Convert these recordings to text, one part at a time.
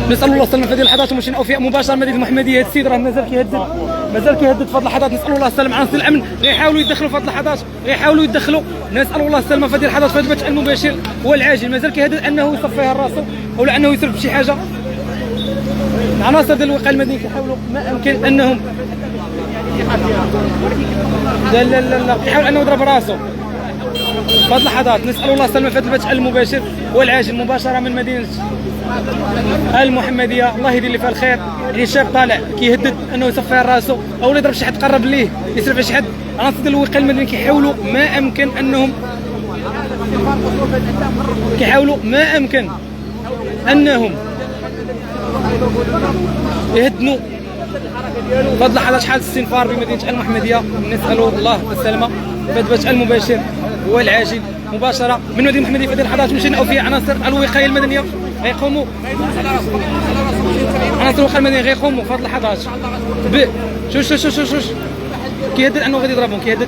نسال الله السلامه في هذه اللحظات. مشين اوفياء مباشره مدينه المحمديه. هذا السيد راه مازال كيهدد في هذه اللحظات. نسال الله السلامه. عناصر الامن غيحاولوا يدخلوا في هذه اللحظات، غيحاولوا يدخلوا. نسال الله السلامه في هذه اللحظات في هذا البث المباشر والعاجل. مازال كيهدد انه يصفيها راسه او انه يسرب بشي حاجه. عناصر ديال الوقايه المدني كيحاولوا ما امكن انهم لا كيحاول انه يضرب راسه في هذه اللحظات. نسال الله السلامه في هذا البث المباشر والعاجل مباشره من مدينه المحمديه. الله يدير اللي فيها الخير. يعني شاب طالع كيهدد انه يصفي راسه او يضرب شي حد قرب ليه يسرب شي حد. عناصر ديال الوقايه المدني كيحاولوا ما امكن انهم يهدنوا في هذه اللحظات. شحال استنفار بمدينه المحمديه. نسال الله السلامه في هذا البث المباشر والعاجل مباشره من مدينه المحمديه. في هذه اللحظات مشينا فيها عناصر الوقايه المدنيه غيقوموا عناصر الوقايه المدنيه غيقوموا في هذه اللحظات شوش كيهدد انه غادي يضربهم، كيهدد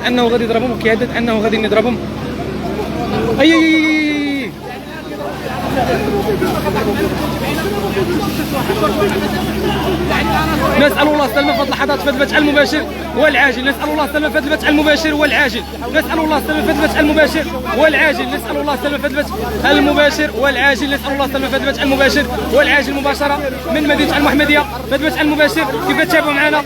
انه غادي يضربهم. اي نسأل الله السلامة في هذه اللحظات في هذا البث المباشر والعاجل. نسأل الله السلامة في هذا البث المباشر والعاجل. نسأل الله السلامة في هذا البث المباشر والعاجل. نسأل الله السلامة في هذا البث المباشر والعاجل. نسأل الله السلامة في هذا البث المباشر والعاجل مباشرة من مدينة المحمدية. في هذا البث المباشر كيف تتابعوا معنا.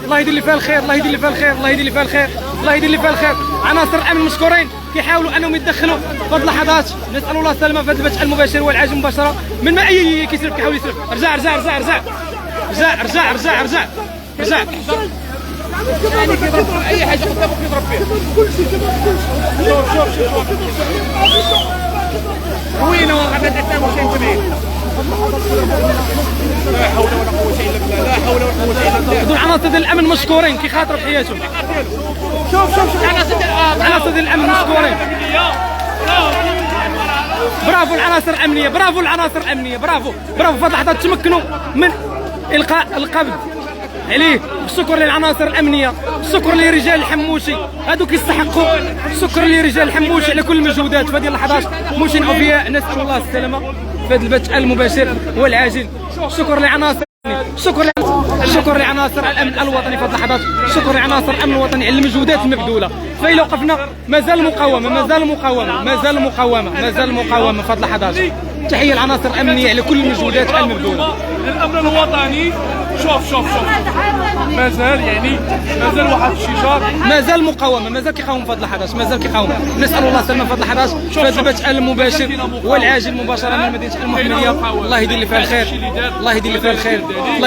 الله يدير اللي فيها الخير، الله يدير اللي فيها الخير، الله يدير اللي فيها الخير، الله يدير اللي فيها الخير. عناصر الامن مشكورين كيحاولوا انهم يتدخلوا في هذه اللحظات. نسأل الله السلامة في هذا البث المباشر والعاجل مباشرة من ما كيسرب كيحاول يسرب. رجع يعني كيضرب اي حاجه قدامك يضرب فيها. شوف وين هو غدا تاع واش كاين. لا حول ولا قوه الا بالله، لا حول ولا قوه الا بالله. هذو العناصر ديال الامن مشكورين كيخاطروا بحياتهم. شوف عناصر ديال الامن مشكورين. برافو العناصر الامنيه، برافو العناصر الامنيه، برافو في هذه اللحظات تمكنوا من القاء القبض عليه. الشكر للعناصر الامنيه، الشكر لرجال الحموشي هادو كيستحقوا الشكر لرجال الحموشي على كل المجهودات في هذه اللحظات. مشين اوفياء نسال الله السلامه في هذا البث المباشر والعاجل. شكر لعناصر شكر لعناصر الامن الوطني في هذه اللحظات. شكر لعناصر الامن الوطني على المجهودات المبذوله. فإلا وقفنا مازال مقاومه في هذه اللحظات. تحيه للعناصر الامنيه على كل المجهودات المبذوله. الامن الوطني شوف مازال واحد الشجار مازال مقاومه، مازال كيقاوم في هذه اللحظات، نسال الله السلامه في هذه اللحظات في هذا البث المباشر والعاجل مباشره من مدينه المحمديه. الله يدير اللي فيها الخير، الله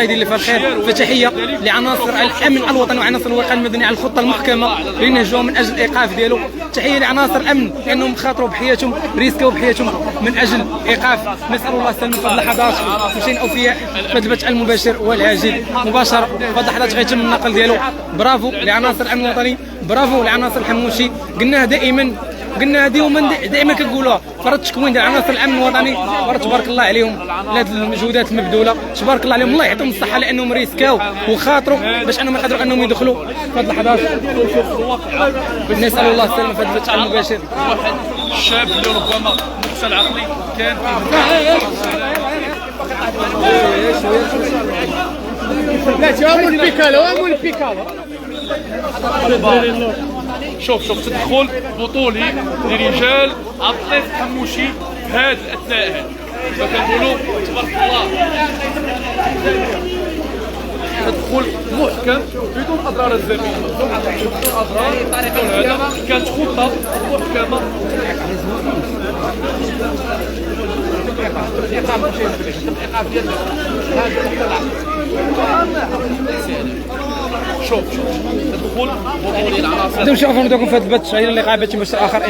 يدير اللي فيها الخير. فتحيه لعناصر الامن الوطني وعناصر الوقايه المدنيه على الخطه المحكمه اللي نهجوها من اجل الايقاف ديالو. تحيه لعناصر الامن لانهم خاطروا بحياتهم، ريسكاو بحياتهم من اجل ايقاف. نسال الله السلامه في هذه اللحظات. مشين اوفياء في هذا البث المباشر والعاجل مباشره في هذه اللحظات غيتم النقل ديالو. برافو لعناصر الامن الوطني، برافو لعناصر الحموشي. قلناها دائما دائما كنقولوها فرض التكوين ديال عناصر الامن الوطني. تبارك الله عليهم على هذه المجهودات المبذوله، تبارك الله عليهم. الله يعطيهم الصحه لانهم ريسكاو وخاطروا باش انهم يقدروا انهم يدخلوا في هذه اللحظات. نسال الله السلامه في هذا البث المباشر. واحد الشاب اللي ربما مختل عقلي كان شوف تدخل بطولي لرجال عطلة حموشي في هذه الاثناء هذه فكنقولوا تبارك الله. تدخل محكم بدون اضرار الزميل، بدون اضرار. هذا كانت خطه محكمه. شوف تدخل بطولي العناصر. نمشيو في هذا البث اللي قاعد باش اخر.